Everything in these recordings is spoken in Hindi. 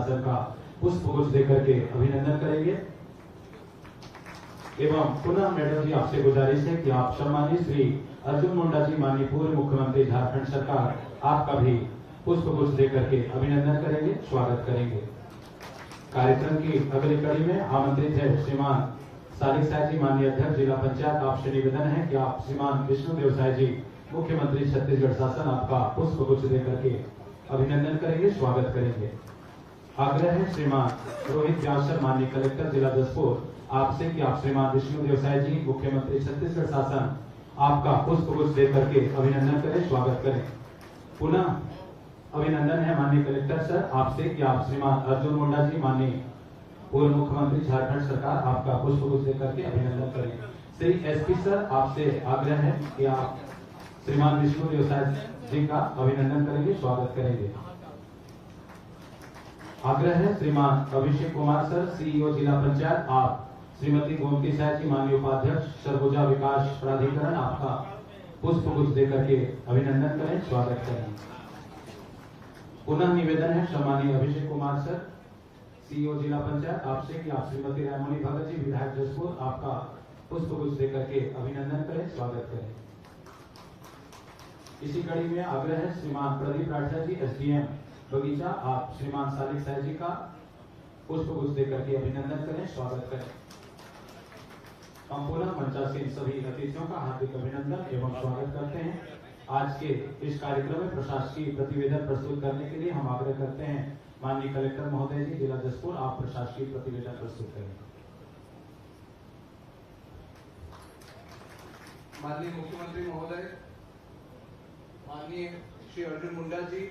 शासन का पुष्प गुच्छ देकर के अभिनंदन करेंगे। एवं पुनः मैडम जी आपसे गुजारिश है कि आप सम्मानित श्री अर्जुन मुंडा जी माननीय पूर्व मुख्यमंत्री झारखंड सरकार आपका भी पुष्प गुच्छ देकर के अभिनंदन करेंगे, स्वागत करेंगे। कार्यक्रम की अगली कड़ी में आमंत्रित है श्रीमान सालिक साय जी माननीय अध्यक्ष जिला पंचायत। आपसे निवेदन है कि आप श्रीमान विष्णु देव साय जी मुख्यमंत्री छत्तीसगढ़ शासन आपका पुष्प गुच्छ देकर के अभिनंदन करेंगे, स्वागत करेंगे। आग्रह है श्रीमान रोहित व्यास सर माननीय कलेक्टर जिला जसपुर आपसे कि आप श्रीमान विष्णु देव साय जी मुख्यमंत्री छत्तीसगढ़ शासन आपका पुष्प गुच्छ देकर के अभिनंदन करें, स्वागत करें। पुनः अभिनंदन है माननीय कलेक्टर सर आपसे कि आप श्रीमान अर्जुन मुंडा जी माननीय पूर्व मुख्यमंत्री झारखंड सरकार आपका पुष्प गुच्छ देकर के अभिनंदन करें। श्री एसपी सर आपसे आग्रह है कि आप श्रीमान विष्णु देव साय जी का अभिनंदन करेंगे, स्वागत करेंगे। आग्रह है श्रीमान अभिषेक कुमार सर सीईओ जिला पंचायत, आप श्रीमती गोमती साय जी माननीय उपाध्यक्ष सरगुजा विकास प्राधिकरण आपका पुष्प गुच्छ देकर के अभिनंदन करें, स्वागत करें। पुनः निवेदन है सम्मानीय अभिषेक कुमार सर सीईओ जिला पंचायत आपसे कि आप श्रीमती रायमणि भगत जी विधायक जसपुर आपका पुष्प गुच्छ देकर के अभिनंदन करें, स्वागत करें। इसी कड़ी में आग्रह है श्रीमान प्रदीप राठा जी एसडीएम बगीचा, आप श्रीमान सालिक साय जी का पुष्प गुच्छ देकर के अभिनंदन करें, स्वागत करें। हम पुनः मंचासीन सभी अतिथियों का हार्दिक अभिनंदन एवं स्वागत करते हैं। आज के इस कार्यक्रम में प्रशासकीय प्रतिवेदन प्रस्तुत करने के लिए हम आग्रह करते हैं माननीय कलेक्टर महोदय जी जिला जसपुर, आप प्रशासकीय प्रतिवेदन प्रस्तुत करें। माननीय मुख्यमंत्री महोदय, माननीय श्री अर्जुन मुंडा जी,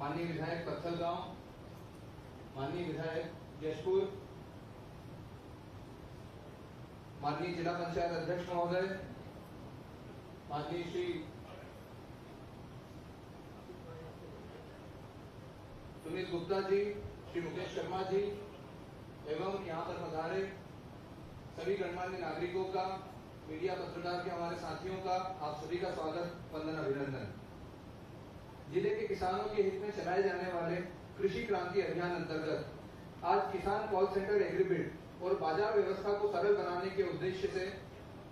माननीय विधायक पत्थलगांव, माननीय विधायक जशपुर, माननीय जिला पंचायत अध्यक्ष महोदय, माननीय श्री सुनील गुप्ता जी, श्री मुकेश शर्मा जी एवं यहाँ पर पधारे सभी गणमान्य नागरिकों का, मीडिया पत्रकार के हमारे साथियों का, आप सभी का स्वागत, वंदन, अभिनंदन। जिले के किसानों के हित में चलाए जाने वाले कृषि क्रांति अभियान अंतर्गत आज किसान कॉल सेंटर एग्रीबिट और बाजार व्यवस्था को सरल बनाने के उद्देश्य से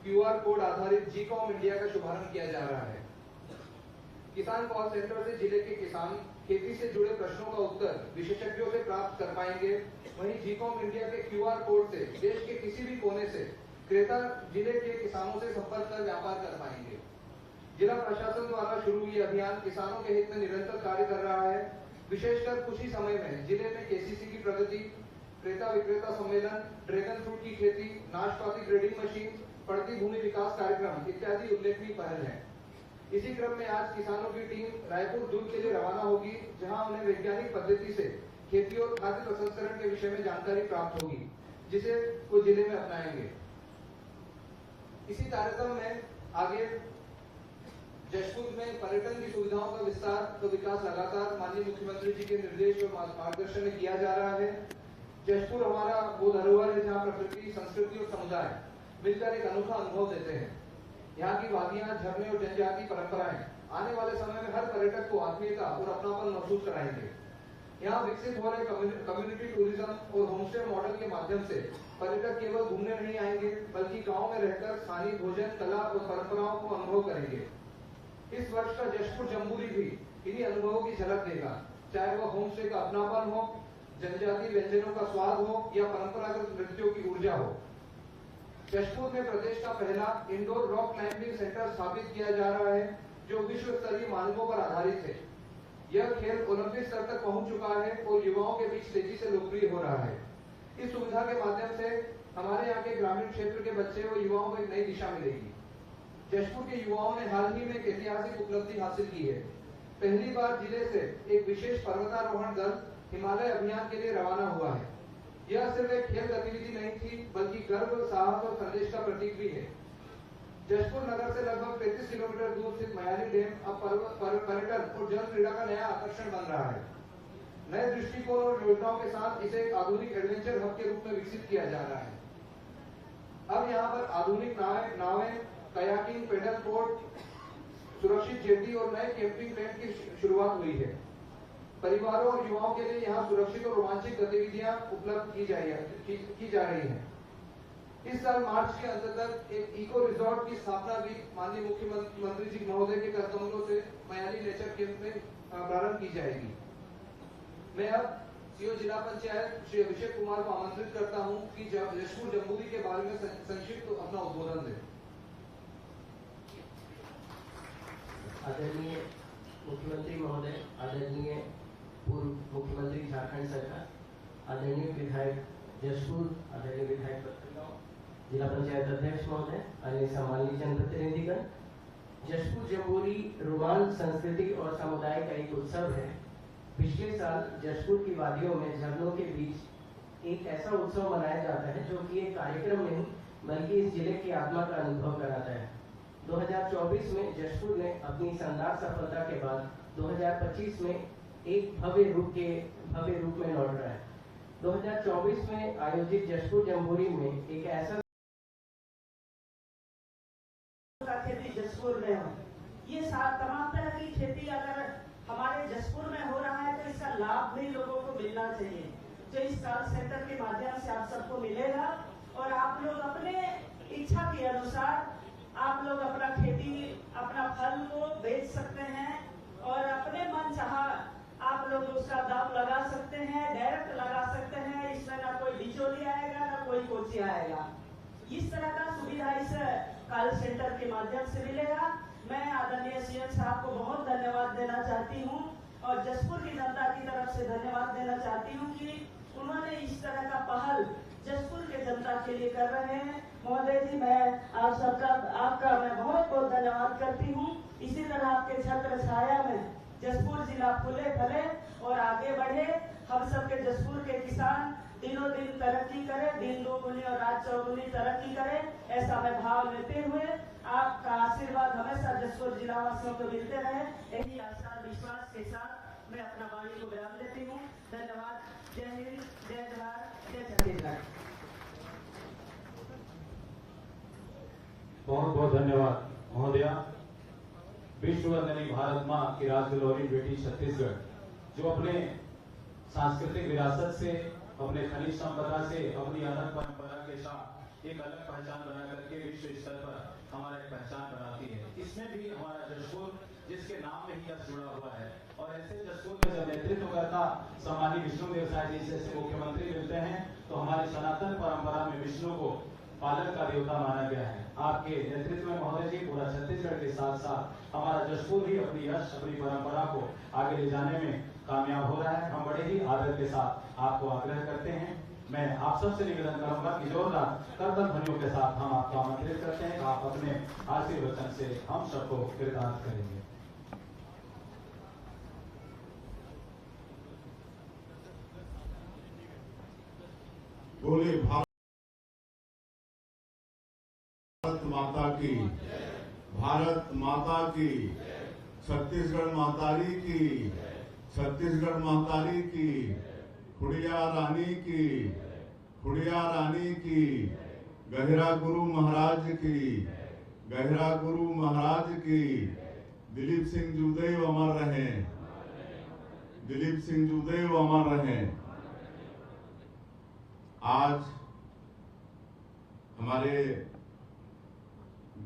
क्यूआर कोड आधारित जीकॉम इंडिया का शुभारंभ किया जा रहा है। किसान कॉल सेंटर से जिले के किसान खेती से जुड़े प्रश्नों का उत्तर विशेषज्ञों से प्राप्त कर पाएंगे। वहीं जीकॉम इंडिया के क्यूआर कोड से देश के किसी भी कोने से क्रेता जिले के किसानों से संपर्क कर व्यापार कर पाएंगे। जिला प्रशासन द्वारा शुरू हुई अभियान किसानों के हित में निरंतर कार्य कर रहा है। विशेषकर कुछ ही समय में जिले में केसीसी की प्रगति, क्रेता विक्रेता सम्मेलन, ड्रैगन फ्रूट की खेती, नाशपाती ग्रेडिंग मशीन, पड़ती भूमि विकास कार्यक्रम इत्यादि उल्लेखनीय पहल है। इसी क्रम में आज किसानों की टीम रायपुर दूध के लिए रवाना होगी, जहां उन्हें वैज्ञानिक पद्धति से खेती और खाद्य प्रसंस्करण के विषय में जानकारी प्राप्त होगी, जिसे वो जिले में अपनाएंगे। इसी कार्यक्रम में आगे जशपुर में पर्यटन की सुविधाओं का विस्तार व विकास लगातार माननीय मुख्यमंत्री जी के निर्देश और मार्गदर्शन में किया जा रहा है। जशपुर हमारा वो धरोहर है जहाँ प्रकृति, संस्कृति और समुदाय मिलकर एक अनोखा अनुभव देते हैं। यहाँ की वादियां, झरने और जनजाति परंपराएं आने वाले समय में हर पर्यटक को आत्मीयता और अपनापन महसूस कराएंगे। यहाँ विकसित हो रहे कम्युनिटी टूरिज्म और होमस्टे मॉडल के माध्यम से पर्यटक केवल घूमने नहीं आएंगे, बल्कि गाँव में रहकर स्थानीय भोजन, कला और परंपराओं को अनुभव करेंगे। इस वर्ष का जशपुर जम्बूरी भी इन्हीं अनुभवों की झलक देगा, चाहे वह होमस्टे का अपनापन हो, जनजातीय व्यंजनों का स्वाद हो या परंपरागत नृत्यों की ऊर्जा हो। जशपुर में प्रदेश का पहला इंडोर रॉक क्लाइंबिंग सेंटर स्थापित किया जा रहा है, जो विश्व स्तरीय मानकों पर आधारित है। यह खेल ओलंपिक स्तर तक पहुंच चुका है और युवाओं के बीच तेजी से लोकप्रिय हो रहा है। इस सुविधा के माध्यम से हमारे यहाँ के ग्रामीण क्षेत्र के बच्चे व युवाओं को एक नई दिशा मिलेगी। जशपुर के युवाओं ने हाल ही में एक ऐतिहासिक उपलब्धि हासिल की है। पहली बार जिले से एक विशेष पर्वतारोहण दल हिमालय अभियान के लिए रवाना हुआ है। यह सिर्फ एक खेल गतिविधि नहीं थी, बल्कि गर्व, साहस और संदेश का प्रतीक भी है। जशपुर नगर से लगभग 33 किलोमीटर दूर स्थित मयाली डैम अब पर्यटन और जल क्रीड़ा का नया आकर्षण बन रहा है। नए दृष्टिकोण और योजनाओं के साथ इसे एक आधुनिक एडवेंचर हब के रूप में विकसित किया जा रहा है। अब यहाँ पर आधुनिक नावें, कयाकिंग, पेडल बोट, सुरक्षित जेटी और नए कैंपिंग टेंट की शुरुआत हुई है। परिवारों और युवाओं के लिए यहाँ सुरक्षित और रोमांचक गतिविधियां उपलब्ध की जा रही हैं। इस साल मार्च के अंतर्गत एक इको रिजॉर्ट की स्थापना भी माननीय मुख्यमंत्री जी महोदय के कर कमलों से मयाली नेचर कैंप में प्रारंभ की जाएगी। मैं अब सीओ जिला पंचायत श्री अभिषेक कुमार को आमंत्रित करता हूं कि जशपुर जम्बूरी के बारे में संक्षिप्त अपना उद्बोधन दें। आदरणीय मुख्यमंत्री महोदय, आदरणीय पूर्व मुख्यमंत्री झारखंड सरकार, आदरणीय विधायक जशपुर, आदरणीय विधायक पत्रगांव, जिला पंचायत अध्यक्ष महोदय, अन्य सम्मानित जनप्रतिनिधिगण, जशपुर जम्बूरी रोमांच, संस्कृति और समुदाय का एक उत्सव है। पिछले साल जशपुर की वादियों में झरनों के बीच एक ऐसा उत्सव मनाया जाता है जो कि एक कार्यक्रम नहीं बल्कि इस जिले की आत्मा का अनुभव कराता है। 2024 में जशपुर ने अपनी शानदार सफलता के बाद 2025 में एक भव्य रूप में लौट रहा है। 2024 में आयोजित जशपुर जम्बूरी में एक ऐसा खेती जशपुर में हो, ये तमाम तरह की खेती अगर हमारे जशपुर में हो रहा है तो इसका लाभ भी लोगों को मिलना चाहिए, जो इस कॉल सेंटर के माध्यम से आप सबको मिलेगा और आप लोग अपने इच्छा के अनुसार आप लोग अपना खेती, अपना फल को बेच सकते हैं और अपने मन चाहा आप लोग उसका दाम लगा सकते हैं, डायरेक्ट लगा सकते हैं। इसमें ना कोई बिचौली आएगा ना कोई कोची आएगा। इस तरह का सुविधा इस कॉल सेंटर के माध्यम से मिलेगा। मैं आदरणीय सीएम साहब को बहुत धन्यवाद देना चाहती हूँ और जशपुर की जनता की तरफ से धन्यवाद देना चाहती हूँ कि उन्होंने इस तरह का पहल जशपुर के जनता के लिए कर रहे हैं। महोदय जी, मैं आप आपका मैं बहुत बहुत धन्यवाद करती हूँ। इसी तरह आपके छत्र छाया में जशपुर जिला फूले फले और आगे बढ़े। हम सबके जशपुर के किसान दिनों दिन तरक्की करे, दिन दोगुनी और रात चौगुनी तरक्की करे, ऐसा मैं भाव लेते हुए आपका आशीर्वाद हमेशा जशपुर जिला वासियों को मिलते रहे, यही आशा विश्वास के साथ मैं अपना वाणी को विराम देती हूँ। धन्यवाद। जय हिंद, जय जोहार, जय छत्तीसगढ़। बहुत बहुत धन्यवाद महोदया। विश्ववंदनी भारत माँ की राजगलौरी बेटी छत्तीसगढ़, जो अपने सांस्कृतिक विरासत से, अपने खनिज संपदा से, अपनी अलग परंपरा के साथ एक अलग पहचान बना करके विश्व स्तर पर हमारा एक पहचान बनाती है। इसमें भी हमारा जशपुर, जिसके नाम में ही यश जुड़ा हुआ है, और ऐसे जशपुर में जब नेतृत्व करता सम्मानित विष्णुदेव साय जी जैसे मुख्यमंत्री मिलते हैं तो हमारी सनातन परंपरा में विष्णु को पालन का देवता माना गया है। आपके नेतृत्व में महोदय जी पूरा छत्तीसगढ़ के साथ साथ हमारा जशपुर भी अपनी यश, अपनी परंपरा को आगे ले जाने में कामयाब हो रहा है। हम बड़े ही आदर के साथ आपको आग्रह करते हैं। मैं आप सबसे निवेदन करूंगा कि जोरदार करतल ध्वनियों के साथ हम आपको आमंत्रित करते हैं। आप अपने आशीर्वचन से हम सबको कृतार्थ करेंगे। बोले भारत माता की, भारत माता की, छत्तीसगढ़ मातारी की, छत्तीसगढ़ मातारी की, खुड़िया रानी की, खुड़िया रानी की, गहरा गुरु महाराज की, गहरा गुरु महाराज की। दिलीप सिंह जूदेव अमर रहे, दिलीप सिंह जूदेव अमर रहे। आज हमारे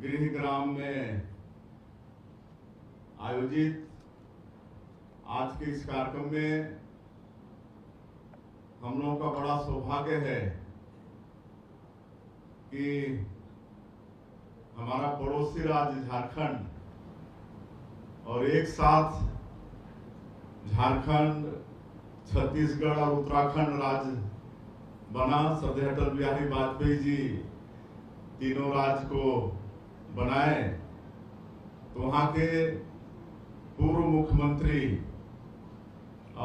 गृह ग्राम में आयोजित आज के इस कार्यक्रम में हम लोगों का बड़ा सौभाग्य है कि हमारा पड़ोसी राज्य झारखंड और एक साथ झारखंड, छत्तीसगढ़ और उत्तराखंड राज्य बना। श्रद्धेय अटल बिहारी वाजपेयी जी तीनों राज्य को बनाए, तो वहां के पूर्व मुख्यमंत्री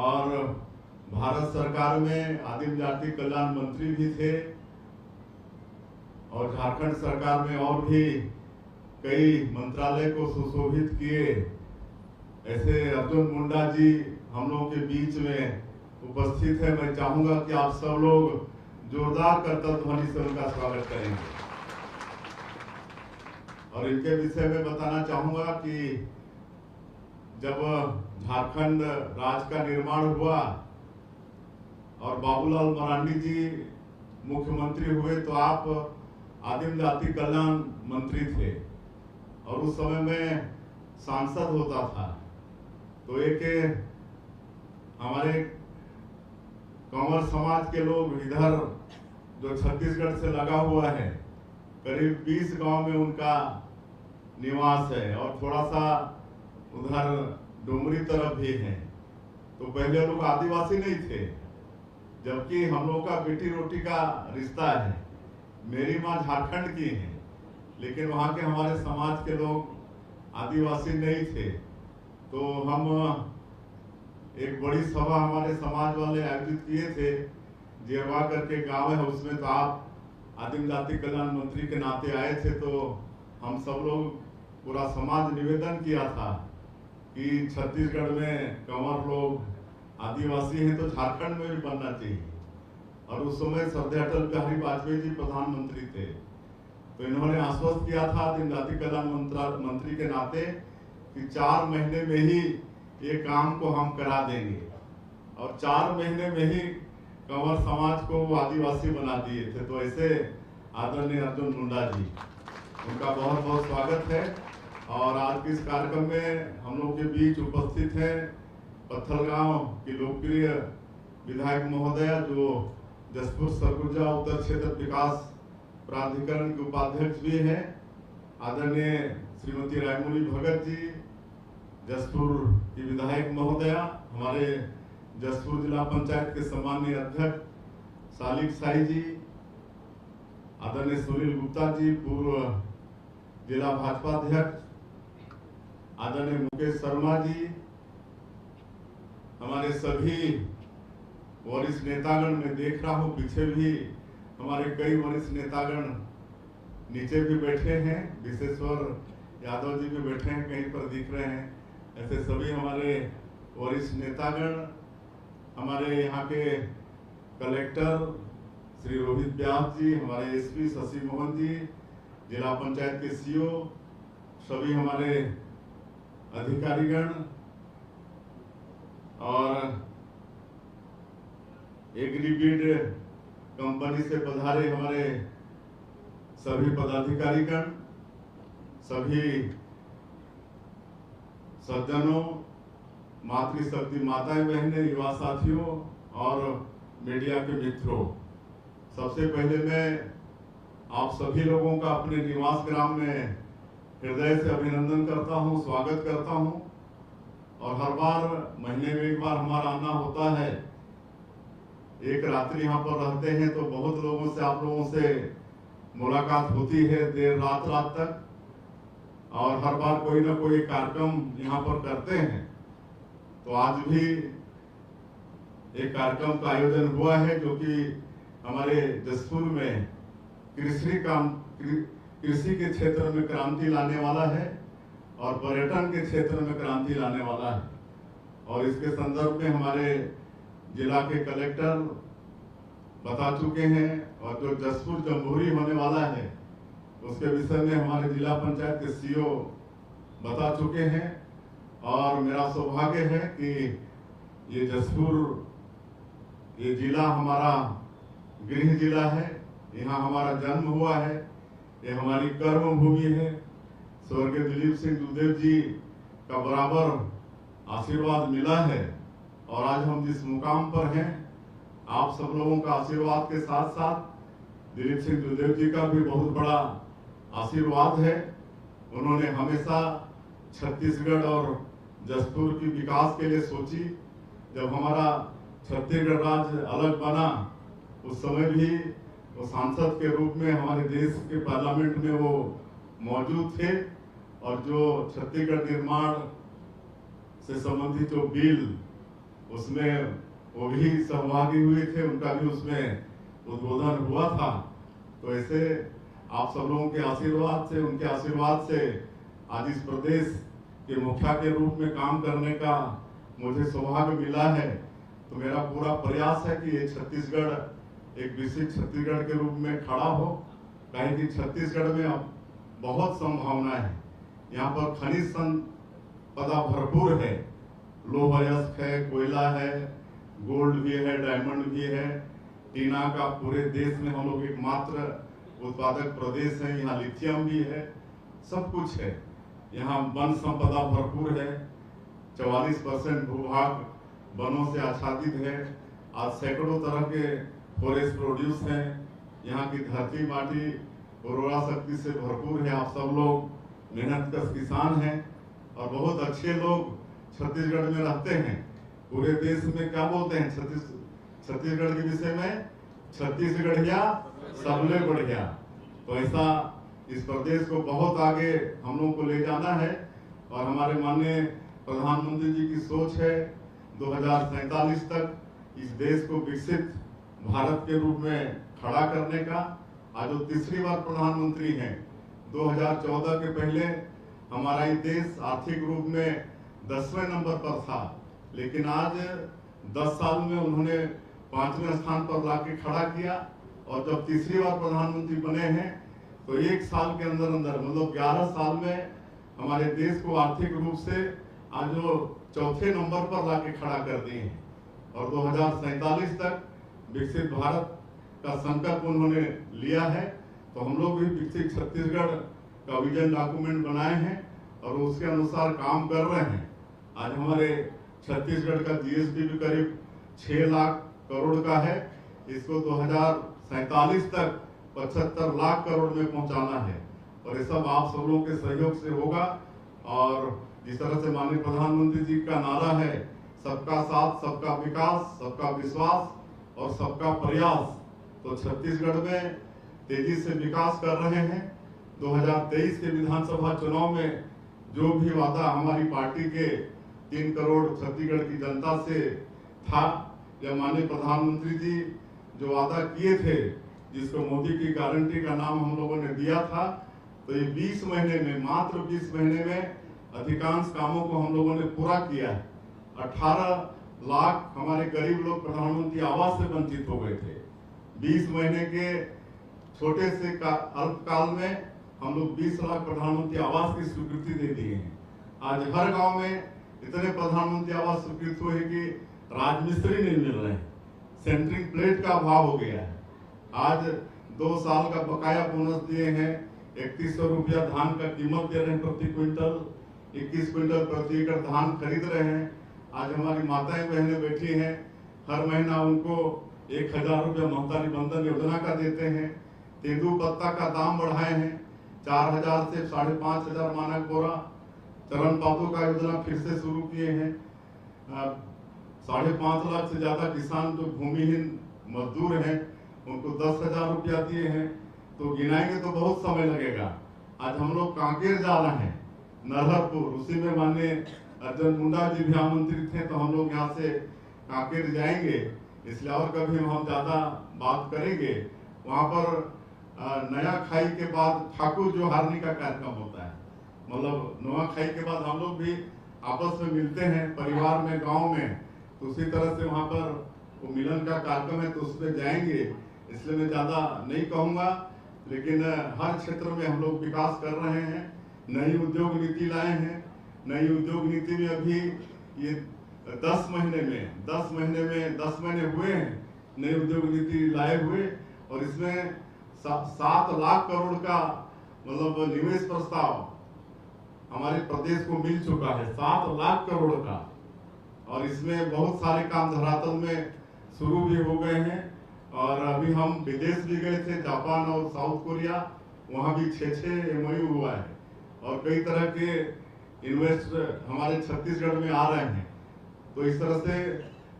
और भारत सरकार में आदिम जाति कल्याण मंत्री भी थे और झारखंड सरकार में और भी कई मंत्रालय को सुशोभित किए। ऐसे अर्जुन मुंडा जी हम लोगों के बीच में उपस्थित है। मैं चाहूंगा कि आप सब लोग जोरदार करतल ध्वनि से उनका स्वागत करेंगे। और इनके विषय में बताना चाहूंगा कि जब झारखंड राज्य का निर्माण हुआ और बाबूलाल मरांडी जी मुख्यमंत्री हुए तो आप आदिम जाति कल्याण मंत्री थे और उस समय में सांसद होता था। तो एक हमारे कंवर समाज के लोग इधर जो छत्तीसगढ़ से लगा हुआ है, करीब 20 गांव में उनका निवास है और थोड़ा सा उधर डुमरी तरफ भी है। तो पहले लोग आदिवासी नहीं थे, जबकि हम लोग का बेटी रोटी का रिश्ता है। मेरी माँ झारखंड की है, लेकिन वहाँ के हमारे समाज के लोग आदिवासी नहीं थे। तो हम एक बड़ी सभा हमारे समाज वाले आयोजित किए थे, जेरवा करके गांव है, उसमें तो आप आदिम जाति कल्याण मंत्री के नाते आए थे। तो हम सब लोग पूरा समाज निवेदन किया था कि छत्तीसगढ़ में कंवर लोग आदिवासी हैं तो झारखंड में भी बनना चाहिए। और उस समय श्रद्धेय अटल बिहारी वाजपेयी जी प्रधानमंत्री थे, तो इन्होंने आश्वस्त किया था आदिम जाति कल्याण मंत्री के नाते कि 4 महीने में ही ये काम को हम करा देंगे। और 4 महीने में ही कंवर समाज को वो आदिवासी बना दिए थे। तो ऐसे आदरणीय अर्जुन मुंडा जी, उनका बहुत बहुत स्वागत है। और आज के इस कार्यक्रम में हम लोग के बीच उपस्थित हैं पत्थलगांव की लोकप्रिय विधायक महोदया, जो जसपुर सरगुजा उत्तर क्षेत्र विकास प्राधिकरण के उपाध्यक्ष भी हैं, आदरणीय श्रीमती रायमूली भगत जी, जसपुर की विधायक महोदया, हमारे जसपुर जिला पंचायत के सम्मानीय अध्यक्ष सालिक साई जी, आदरणीय सुनील गुप्ता जी, पूर्व जिला भाजपा अध्यक्ष, आदरणीय मुकेश शर्मा जी, हमारे सभी वरिष्ठ नेतागण में देख रहा हूँ, पीछे भी हमारे कई वरिष्ठ नेतागण नीचे भी बैठे हैं, विशेश्वर यादव जी भी बैठे हैं, कहीं पर दिख रहे हैं। ऐसे सभी हमारे वरिष्ठ नेतागण, हमारे यहाँ के कलेक्टर श्री रोहित व्यास जी, हमारे एसपी शशि मोहन जी, जिला पंचायत के सीओ, सभी हमारे अधिकारीगण और एग्रीबीड कंपनी से पधारे हमारे सभी पदाधिकारीगण, सभी सज्जनों, मातृशक्ति माताएं बहनें, युवा साथियों और मीडिया के मित्रों, सबसे पहले मैं आप सभी लोगों का अपने निवास ग्राम में हृदय से अभिनंदन करता हूं, स्वागत करता हूं। और हर बार महीने में एक बार हमारा आना होता है, एक रात्रि यहाँ पर रहते हैं तो बहुत लोगों से, आप लोगों से मुलाकात होती है देर रात तक, और हर बार कोई ना कोई कार्यक्रम यहाँ पर करते हैं। तो आज भी एक कार्यक्रम का आयोजन हुआ है जो कि हमारे जसपुर में कृषि के क्षेत्र में क्रांति लाने वाला है और पर्यटन के क्षेत्र में क्रांति लाने वाला है। और इसके संदर्भ में हमारे जिला के कलेक्टर बता चुके हैं, और जो जसपुर जम्बूरी होने वाला है उसके विषय में हमारे जिला पंचायत के सीओ बता चुके हैं। और मेरा सौभाग्य है कि ये जसपुर, ये जिला हमारा गृह जिला है, यहाँ हमारा जन्म हुआ है, ये हमारी कर्म भूमि है। स्वर्गीय दिलीप सिंह दुदेव जी का बराबर आशीर्वाद मिला है और आज हम जिस मुकाम पर हैं, आप सब लोगों का आशीर्वाद के साथ साथ दिलीप सिंह दुदेव जी का भी बहुत बड़ा आशीर्वाद है। उन्होंने हमेशा छत्तीसगढ़ और जसपुर की विकास के लिए सोची। जब हमारा छत्तीसगढ़ राज्य अलग बना उस समय भी वो सांसद के रूप में हमारे देश के पार्लियामेंट में वो मौजूद थे, और जो छत्तीसगढ़ निर्माण से संबंधित जो बिल उसमें वो भी सहभागी हुए थे, उनका भी उसमें उद्बोधन हुआ था। तो ऐसे आप सब लोगों के आशीर्वाद से, उनके आशीर्वाद से आज इस प्रदेश के मुखिया के रूप में काम करने का मुझे सौभाग्य मिला है। तो मेरा पूरा प्रयास है कि ये छत्तीसगढ़ एक विकसित छत्तीसगढ़ के रूप में खड़ा हो, कहीं कि छत्तीसगढ़ में अब बहुत संभावना है। यहाँ पर खनिज संपदा भरपूर है, लोह अयस्क है, कोयला है, गोल्ड भी है, डायमंड भी है, टीना का पूरे देश में हम लोग एकमात्र उत्पादक प्रदेश है। यहाँ लिथियम भी है, सब कुछ है। यहाँ वन संपदा भरपूर है, 44% भूभाग वनों से आच्छादित है। आज सैकड़ों तरह के फॉरेस्ट प्रोड्यूस हैं। यहाँ की धरती माटी उर्वरा शक्ति से भरपूर है। आप सब लोग मेहनतकश किसान हैं और बहुत अच्छे लोग छत्तीसगढ़ में रहते हैं। पूरे देश में क्या बोलते हैं छत्तीसगढ़ के विषय में, छत्तीसगढ़िया सबले बढ़िया। तो ऐसा इस प्रदेश को बहुत आगे हम लोग को ले जाना है और हमारे माननीय प्रधानमंत्री जी की सोच है 2047 तक इस देश को विकसित भारत के रूप में खड़ा करने का। आज वो तीसरी बार प्रधानमंत्री हैं। 2014 के पहले हमारा ये देश आर्थिक रूप में 10वें नंबर पर था, लेकिन आज 10 साल में उन्होंने 5वें स्थान पर लाके खड़ा किया। और जब तीसरी बार प्रधानमंत्री बने हैं तो 1 साल के अंदर अंदर मतलब 11 साल में हमारे देश को आर्थिक रूप से आज वो चौथे नंबर पर लाके खड़ा कर दिए हैं। और 2047 तक विकसित भारत का संकल्प उन्होंने लिया है। तो हम लोग भी विकसित छत्तीसगढ़ का विजन डॉक्यूमेंट बनाए हैं और उसके अनुसार काम कर रहे हैं। आज हमारे छत्तीसगढ़ का जीएसटी भी करीब 6 लाख करोड़ का है। इसको 2047 तक 75 लाख करोड़ में पहुंचाना है और ये सब आप सब लोगों के सहयोग से होगा। और जिस तरह से माननीय प्रधानमंत्री जी का नारा है, सबका साथ, सबका विकास, सबका विश्वास और सबका प्रयास, तो छत्तीसगढ़ में तेजी से विकास कर रहे हैं। 2023 के विधानसभा चुनाव में जो भी वादा हमारी पार्टी के 3 करोड़ छत्तीसगढ़ की जनता से था, या माननीय प्रधानमंत्री जी जो वादा किए थे, जिसको मोदी की गारंटी का नाम हम लोगों ने दिया था, तो ये 20 महीने में, मात्र 20 महीने में अधिकांश कामों को हम लोगों ने पूरा किया है। 18 लाख हमारे गरीब लोग प्रधानमंत्री आवास से वंचित हो गए थे। 20 महीने के छोटे से अल्पकाल में हम लोग 20 लाख प्रधानमंत्री आवास की स्वीकृति दे दिए हैं। आज हर गांव में इतने प्रधानमंत्री आवास स्वीकृत हुए हैं कि राजमिस्त्री नहीं मिल रहे हैं, सेंटरिंग प्लेट का अभाव हो गया है। आज 2 साल का बकाया बोनस दिए हैं, 3100 रुपया धान का कीमत दे रहे हैं प्रति क्विंटल, 21 क्विंटल प्रति एकड़ धान खरीद रहे हैं। आज हमारी माताएं बहनें बैठी हैं, हर महीना उनको 1000 रुपया महतारी बंधन योजना का देते हैं। तेंदू पत्ता का दाम बढ़ाए हैं, 4000 से 5500 मानक बोरा। चरण पादुका का योजना फिर से शुरू किए हैं। 5.5 लाख से ज्यादा किसान जो भूमिहीन मजदूर हैं उनको 10,000 रुपया दिए हैं। तो गिनाएंगे तो बहुत समय लगेगा। आज हम लोग कांकेर जा रहे हैं, नरहरपुर, उसी में माननीय अर्जुन मुंडा जी भी आमंत्रित थे, तो हम लोग यहाँ से कांकेर जाएंगे। इसलिए और कभी हम ज्यादा बात करेंगे। वहाँ पर नया खाई के बाद ठाकुर जो हारनी का कार्यक्रम होता है, मतलब नवा खाई के बाद हम लोग भी आपस में मिलते हैं परिवार में, गांव में। तो उसी तरह से वहाँ पर वो मिलन का कार्यक्रम है, तो उसमें जाएंगे। इसलिए मैं ज्यादा नहीं कहूँगा, लेकिन हर क्षेत्र में हम लोग विकास कर रहे हैं। नई उद्योग नीति लाए हैं। नई उद्योग नीति में अभी ये 10 महीने हुए हैं नई उद्योग नीति लाए हुए, और इसमें 7 लाख करोड़ का मतलब निवेश प्रस्ताव हमारे प्रदेश को मिल चुका है, 7 लाख करोड़ का। और इसमें बहुत सारे काम धरातल में शुरू भी हो गए हैं। और अभी हम विदेश भी गए थे, जापान और साउथ कोरिया, वहाँ भी 6 MOU हुआ है। और कई तरह के इन्वेस्टर हमारे छत्तीसगढ़ में आ रहे हैं। तो इस तरह से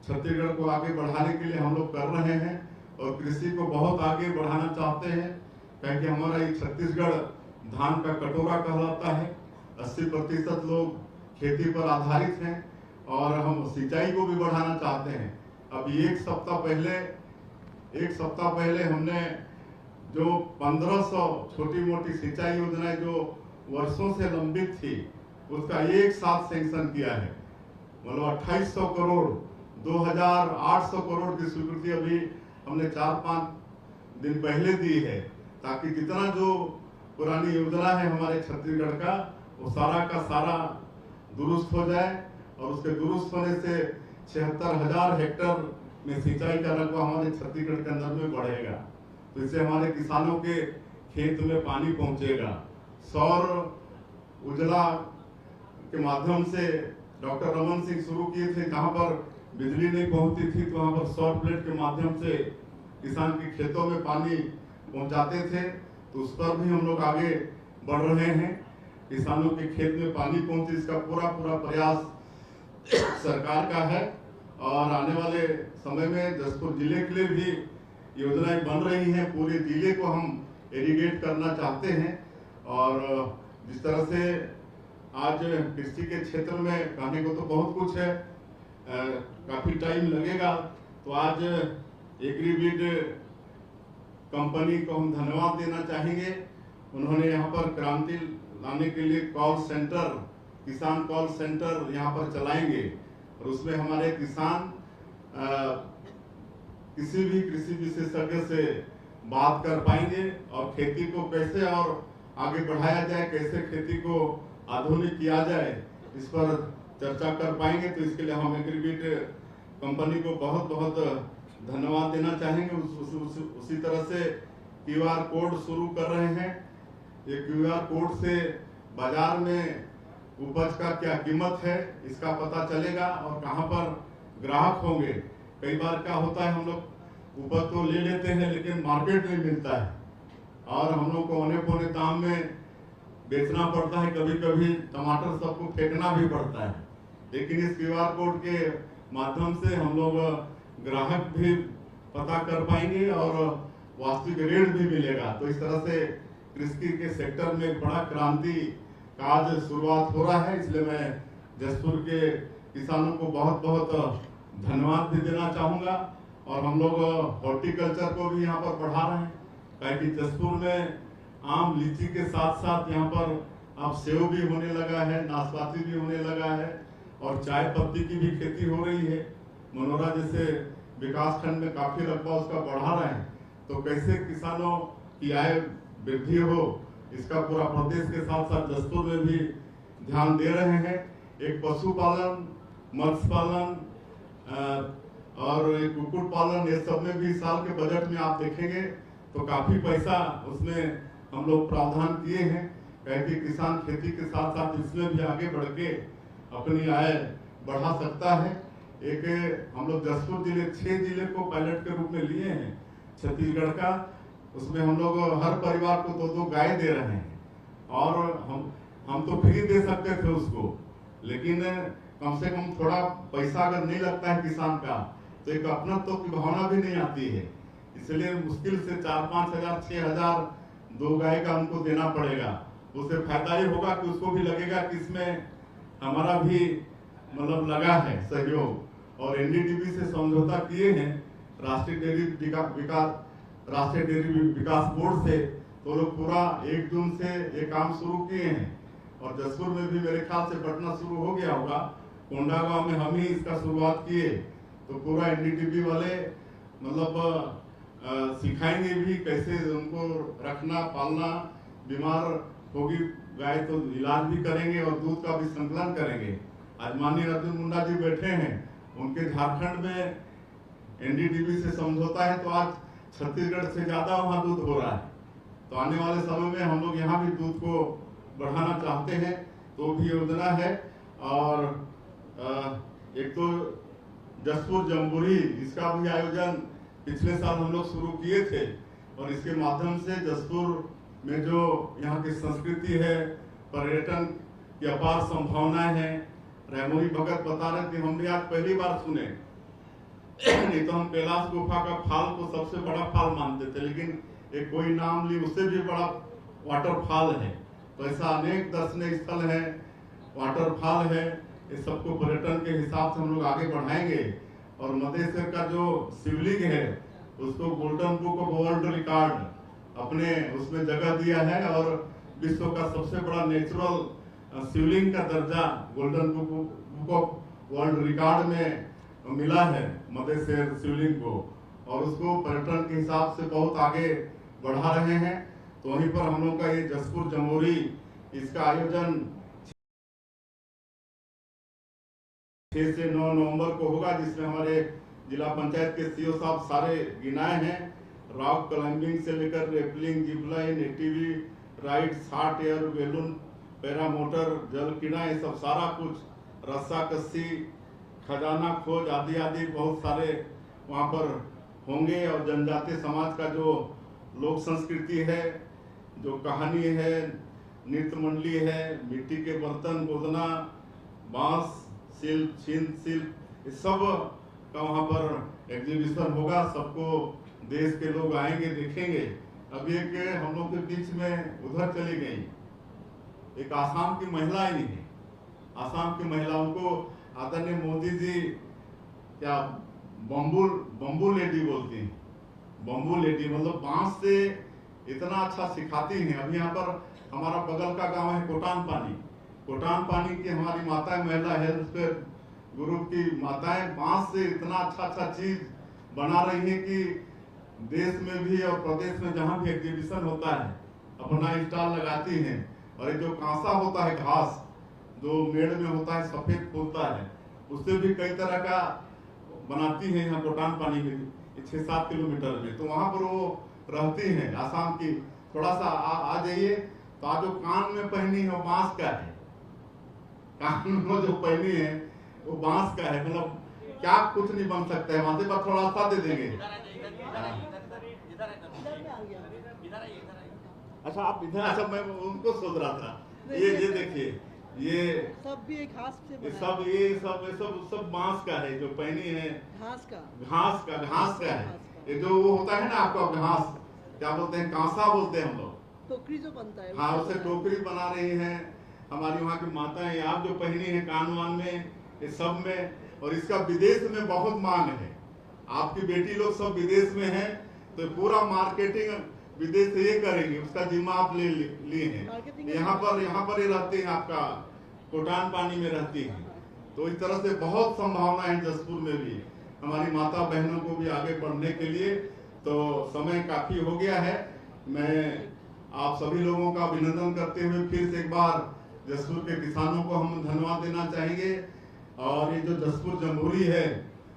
छत्तीसगढ़ को आगे बढ़ाने के लिए हम लोग कर रहे हैं और कृषि को बहुत आगे बढ़ाना चाहते हैं, क्योंकि हमारा ये छत्तीसगढ़ धान का कटोरा कहलाता है। 80% लोग खेती पर आधारित हैं और हम सिंचाई को भी बढ़ाना चाहते हैं। अभी एक सप्ताह पहले हमने जो 1500 छोटी मोटी सिंचाई योजनाएं जो वर्षों से लंबित थी, उसका एक साथ सैंक्शन किया है। मतलब 2800 करोड़, 2800 करोड़ की स्वीकृति अभी हमने 4-5 दिन पहले दी है, ताकि जितना जो पुरानी योजना है हमारे छत्तीसगढ़ का, वो सारा का सारा दुरुस्त हो जाए और उसके दुरुस्त होने से 76,000 हेक्टेयर में सिंचाई का रकबा हमारे छत्तीसगढ़ के अंदर में बढ़ेगा। तो इससे हमारे किसानों के खेत में पानी पहुंचेगा। सौर उजला के माध्यम से डॉक्टर रमन सिंह शुरू किए थे, जहां पर बिजली नहीं पहुंचती थी तो वहां पर सौर प्लेट के माध्यम से किसान के खेतों में पानी पहुंचाते थे। तो उस पर भी हम लोग आगे बढ़ रहे हैं। किसानों के खेत में पानी पहुंचे, इसका पूरा प्रयास सरकार का है और आने वाले समय में जसपुर जिले के लिए भी योजनाएं बन रही हैं। पूरे जिले को हम इरिगेट करना चाहते हैं और जिस तरह से आज कृषि के क्षेत्र में कहने को तो बहुत कुछ है, काफी टाइम लगेगा। तो आज एग्रीवीड कंपनी को हम धन्यवाद देना चाहेंगे। उन्होंने यहाँ पर क्रांति लाने के लिए कॉल सेंटर, किसान कॉल सेंटर यहाँ पर चलाएंगे और उसमें हमारे किसान किसी भी कृषि विशेषज्ञ से बात कर पाएंगे और खेती को कैसे और आगे बढ़ाया जाए, कैसे खेती को आधुनिक किया जाए, इस पर चर्चा कर पाएंगे। तो इसके लिए हम एग्रीवीड कंपनी को बहुत बहुत धन्यवाद देना चाहेंगे। उसी तरह से QR कोड शुरू कर रहे हैं। ये QR कोड से बाजार में उपज का क्या कीमत है इसका पता चलेगा और कहां पर ग्राहक होंगे। कई बार क्या होता है, हम लोग उपज तो ले लेते हैं लेकिन मार्केट नहीं मिलता है और हम लोग को औने पौने दाम में बेचना पड़ता है। कभी कभी टमाटर सबको फेंकना भी पड़ता है, लेकिन इस QR कोड के माध्यम से हम लोग ग्राहक भी पता कर पाएंगे और वास्तविक रेट भी मिलेगा। तो इस तरह से कृषि के सेक्टर में बड़ा क्रांति का आज शुरुआत हो रहा है। इसलिए मैं जसपुर के किसानों को बहुत बहुत धन्यवाद भी देना चाहूंगा और हम लोग हॉर्टिकल्चर को भी यहाँ पर बढ़ा रहे हैं, क्योंकि जसपुर में आम लीची के साथ साथ यहाँ पर अब सेव भी होने लगा है, नाशपाती भी होने लगा है और चाय पत्ती की भी खेती हो रही है। मनोरा जैसे विकास खंड में काफी रकबा उसका बढ़ा रहे हैं। तो कैसे किसानों की आय वृद्धि हो, इसका पूरा प्रदेश के साथ साथ जसपुर में भी ध्यान दे रहे हैं। एक पशुपालन, मत्स्य पालन और एक कुक्कुट पालन, ये सब में भी साल के बजट में आप देखेंगे तो काफी पैसा उसमें हम लोग प्रावधान किए हैं, क्योंकि किसान खेती के साथ साथ इसमें भी आगे बढ़ के अपनी आय बढ़ा सकता है। एक हम लोग जसपुर जिले 6 जिले को पायलट के रूप में लिए हैं छत्तीसगढ़ का। उसमें हम लोग हर परिवार को 2-2 गाय दे रहे हैं और हम तो फ्री दे सकते थे उसको, लेकिन कम से कम थोड़ा पैसा अगर नहीं लगता है किसान का तो एक अपनत्व की भावना भी नहीं आती है। इसलिए मुश्किल से 4-5 हजार 6 हजार 2 गाय का हमको देना पड़ेगा। उससे फायदा ये होगा कि उसको भी लगेगा कि इसमें हमारा भी मतलब लगा है सहयोग। और NDDB से समझौता किए हैं राष्ट्रीय डेयरी विकास बोर्ड से, तो लोग पूरा 1 जून से ये काम शुरू किए हैं और जसपुर में भी मेरे ख्याल से पटना शुरू हो गया होगा। कोंडागांव में हम ही इसका शुरुआत किए, तो पूरा NDDB वाले मतलब सिखाएंगे भी कैसे उनको रखना पालना। बीमार होगी गाय तो इलाज भी करेंगे और दूध का भी संकलन करेंगे। आज माननीय अर्जुन मुंडा जी बैठे हैं, उनके झारखंड में NDDB से समझौता है तो आज छत्तीसगढ़ से ज्यादा वहां दूध हो रहा है। तो आने वाले समय में हम लोग यहाँ भी दूध को बढ़ाना चाहते हैं, तो भी योजना है। और एक तो जसपुर जम्बूरी, इसका भी आयोजन पिछले साल हम लोग शुरू किए थे और इसके माध्यम से जसपुर में जो यहाँ की संस्कृति है, पर्यटन की अपार संभावनाएं हैं। रेमोरी भगत बता रहे थे, हमने आज पहली बार सुने, नहीं तो हम कैलाश गुफा का फाल को सबसे बड़ा फाल मानते थे, लेकिन एक कोई नाम ली उससे भी बड़ा वाटरफॉल है। तो ऐसा अनेक दर्शनीय स्थल है, वाटरफॉल है। इस सबको पर्यटन के हिसाब से हम लोग आगे बढ़ाएंगे। और मधेश्वर का जो शिवलिंग है उसको golden book of world record अपने उसमें जगह दिया है और विश्व का सबसे बड़ा नेचुरल शिवलिंग का दर्जा golden book of world record में मिला है मधेश्वर शिवलिंग को, और उसको पर्यटन के हिसाब से बहुत आगे बढ़ा रहे हैं। तो वहीं पर हम लोग का ये जसपुर जमोरी इसका आयोजन 6 से 9 नवंबर को होगा, जिसमें हमारे जिला पंचायत के सीओ साहब सारे गिनाए हैं। रॉक क्लाइंबिंग से लेकर rappelling, zipline, ATV ride, short air balloon, paramotor, जल क्रीड़ा, ये सब सारा कुछ, रस्सा कस्सी, खजाना खोज आदि आदि बहुत सारे वहाँ पर होंगे। और जनजातीय समाज का जो लोक संस्कृति है, जो कहानी है, नृत्य मंडली है, मिट्टी के बर्तन, गोदना, बांस शिल्प, छिंद शिल्प, इस सब का वहाँ पर एग्जीबिशन होगा। सबको देश के लोग आएंगे, देखेंगे। अभी एक हम लोग के बीच में उधर चली गई एक आसाम की महिला ही है। आसाम की महिलाओं को आदरणीय मोदी जी क्या बम्बू लेडी बोलती हैं। बम्बू लेडी मतलब बांस से इतना अच्छा सिखाती हैं। अभी यहाँ पर हमारा बगल का गांव है कोटान पानी। कोटान पानी की हमारी माताएं, महिला हेल्थ ग्रुप की माताएं बांस से इतना अच्छा चीज बना रही है कि देश में भी और प्रदेश में जहां भी एग्जीबिशन होता है अपना स्टॉल लगाती हैं। और ये जो कांसा होता है, घास जो मेड़ में होता है, सफेद फूलता है, उससे भी कई तरह का बनाती हैं। यहाँ कोटान पानी में 6-7 किलोमीटर में, तो वहां पर वो रहती हैं आसाम की। थोड़ा सा आ जाइए तो आज जो कान में पहनी है वो बांस का है। कान में जो पहनी है वो बांस का है। मतलब क्या कुछ नहीं बन सकता है। वहां से बस थोड़ा सा दे देंगे। अच्छा आप इधर, अच्छा मैं उनको सोच रहा था। ये देखिए, ये सब भी एक घास से सब बांस का है जो पहनी है। घास का है। ये जो वो होता है ना आपका घास, क्या बोलते हैं, कांसा बोलते हैं हम लोग। टोकरी जो बनता है, हाँ, उससे टोकरी बना रही है हमारी वहाँ की माताएं। आप जो पहनी है कान वान में, ये सब में। और इसका विदेश में बहुत मांग है। आपकी बेटी लोग सब विदेश में है, तो पूरा मार्केटिंग विदेश से ये करेंगे, उसका जिम्मा आप लिए हैं। यहाँ पर ये रहती है, आपका कोटान पानी में रहती है। तो इस तरह से बहुत संभावना है जसपुर में भी हमारी माता बहनों को भी आगे बढ़ने के लिए। तो समय काफी हो गया है। मैं आप सभी लोगों का अभिनंदन करते हुए फिर से एक बार जसपुर के किसानों को हम धन्यवाद देना चाहेंगे। और ये जो जसपुर जमहूरी है,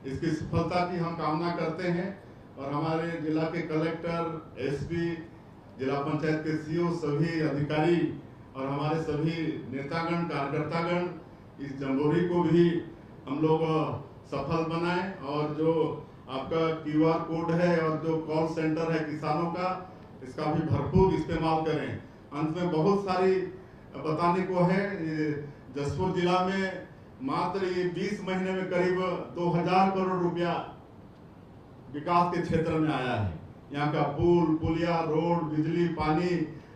इसकी सफलता की हम कामना करते हैं। और हमारे जिला के कलेक्टर, एसपी, जिला पंचायत के सीओ, सभी अधिकारी और हमारे सभी नेतागण, कार्यकर्तागण इस जमहूरी को भी हम लोग सफल बनाएं। और जो आपका QR कोड है और जो कॉल सेंटर है किसानों का, इसका भी भरपूर इस्तेमाल करें। अंत में बहुत सारी बताने को है। जसपुर जिला में मात्र ये 20 महीने में करीब 2000 करोड़ रुपया विकास के क्षेत्र में आया है। यहाँ का पुल, पुलिया, रोड, बिजली, पानी,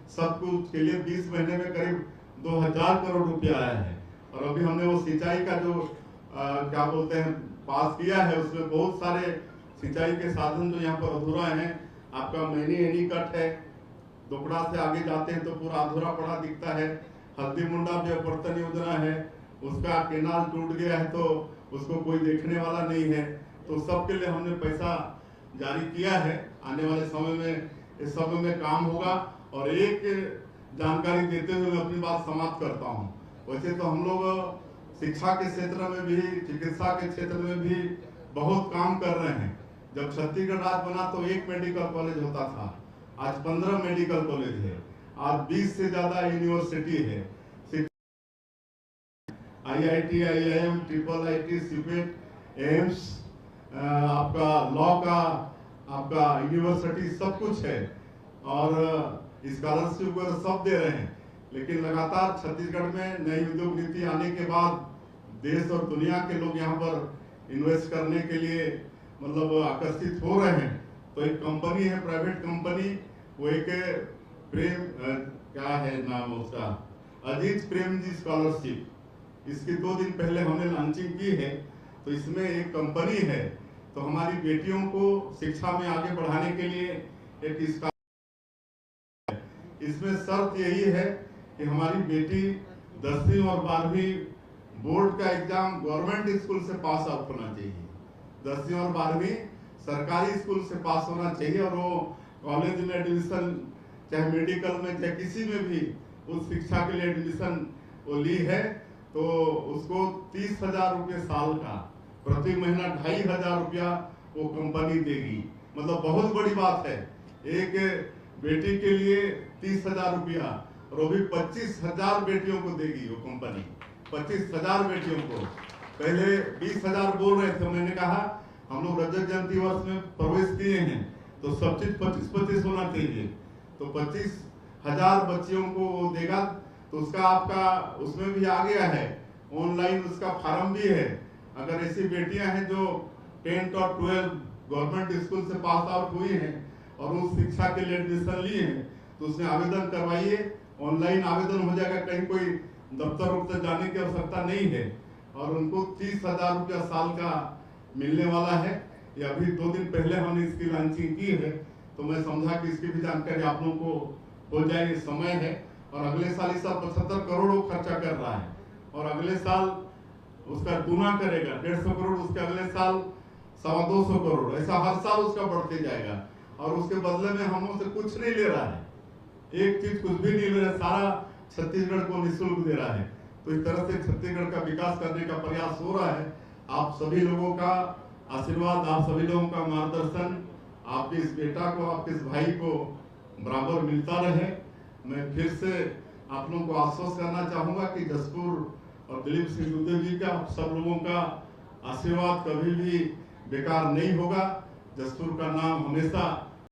सब कुछ के लिए 20 महीने में करीब 2000 करोड़ रुपया आया है। और अभी हमने वो सिंचाई का जो क्या बोलते हैं पास किया है, उसमें बहुत सारे सिंचाई के साधन जो यहाँ पर अधूरा है। आपका मैनी एनी कट है, दोपड़ा से आगे जाते हैं तो पूरा अधूरा पड़ा दिखता है। हल्दी मुंडा भी अपवर्तन योजना है, उसका केनाल टूट गया है तो उसको कोई देखने वाला नहीं है। तो सबके लिए हमने पैसा जारी किया है। आने वाले समय में इस सब में काम होगा। और एक जानकारी देते हुए मैं अपनी बात समाप्त करता हूँ। वैसे तो हम लोग शिक्षा के क्षेत्र में भी, चिकित्सा के क्षेत्र में भी बहुत काम कर रहे हैं। जब छत्तीसगढ़ राज्य बना तो 1 मेडिकल कॉलेज होता था, आज 15 मेडिकल कॉलेज है, आज 20 से ज्यादा यूनिवर्सिटी है। IIT, IIM, IIIT, CIPET, AIIMS, आपका लॉ का, आपका यूनिवर्सिटी, सब कुछ है। और स्कॉलरशिप वगैरह सब दे रहे हैं। लेकिन लगातार छत्तीसगढ़ में नई उद्योग नीति आने के बाद देश और दुनिया के लोग यहाँ पर इन्वेस्ट करने के लिए मतलब आकर्षित हो रहे हैं। तो एक कंपनी है, प्राइवेट कंपनी, वो एक प्रेम क्या है नाम उसका, अजीत प्रेम जी स्कॉलरशिप, इसकी 2 दिन पहले हमने लॉन्चिंग की है। तो इसमें एक कंपनी है, तो हमारी बेटियों को शिक्षा में आगे बढ़ाने के लिए एक स्कॉलरशिप। इसमें शर्त यही है कि हमारी बेटी 10वीं और 12वीं बोर्ड का एग्जाम गवर्नमेंट स्कूल से पास आउट होना चाहिए। 10वीं और 12वीं सरकारी स्कूल से पास होना चाहिए। और वो कॉलेज में एडमिशन, चाहे मेडिकल में, चाहे किसी में भी उस शिक्षा के लिए एडमिशन वो ली है। तो उसको 30,000 रुपये साल का, प्रति महीना 2,500 रुपया वो कंपनी देगी। मतलब बहुत बड़ी बात है, एक बेटी के लिए 30,000 रुपया, और वो भी 25,000 बेटियों को देगी वो कंपनी, 25,000 बेटियों को। पहले 20,000 बोल रहे थे, मैंने कहा हम लोग रजत जयंती वर्ष में प्रवेश किए हैं तो सब चीज 25-25 होना चाहिए, तो 25,000 बच्चियों को वो देगा। तो उसका आपका उसमें भी आ गया है, ऑनलाइन उसका फार्म भी है। अगर ऐसी बेटियां हैं जो 10th और 12 गवर्नमेंट स्कूल से पास आउट हुई हैं और उस शिक्षा के लिए एडमिशन लिए हैं, तो उसमें आवेदन करवाइए, ऑनलाइन आवेदन हो जाएगा, कहीं कोई दफ्तर उफ्तर जाने की आवश्यकता नहीं है। और उनको 30,000 रुपया साल का मिलने वाला है। ये अभी 2 दिन पहले हमने इसकी लॉन्चिंग की है, तो मैं समझा कि इसकी भी जानकारी आप लोगों को हो जाए, समय है। और अगले साल इस साल 75 करोड़ वो खर्चा कर रहा है, और अगले साल उसका गुना करेगा, 150 करोड़, उसके अगले साल 225 करोड़, ऐसा हर साल उसका बढ़ते जाएगा। और उसके बदले में हम उससे कुछ नहीं ले रहा है, एक चीज कुछ भी नहीं ले रहा है, सारा छत्तीसगढ़ को निःशुल्क दे रहा है। तो इस तरह से छत्तीसगढ़ का विकास करने का प्रयास हो रहा है। आप सभी लोगों का आशीर्वाद, आप सभी लोगों का मार्गदर्शन, आपके इस बेटा को, आपके इस भाई को बराबर मिलता रहे। मैं फिर से आप लोगों को आश्वस्त करना चाहूंगा कि जसपुर और दिलीप सिंह दुबे जी का, सब लोगों का आशीर्वाद कभी भी बेकार नहीं होगा। जसपुर का नाम हमेशा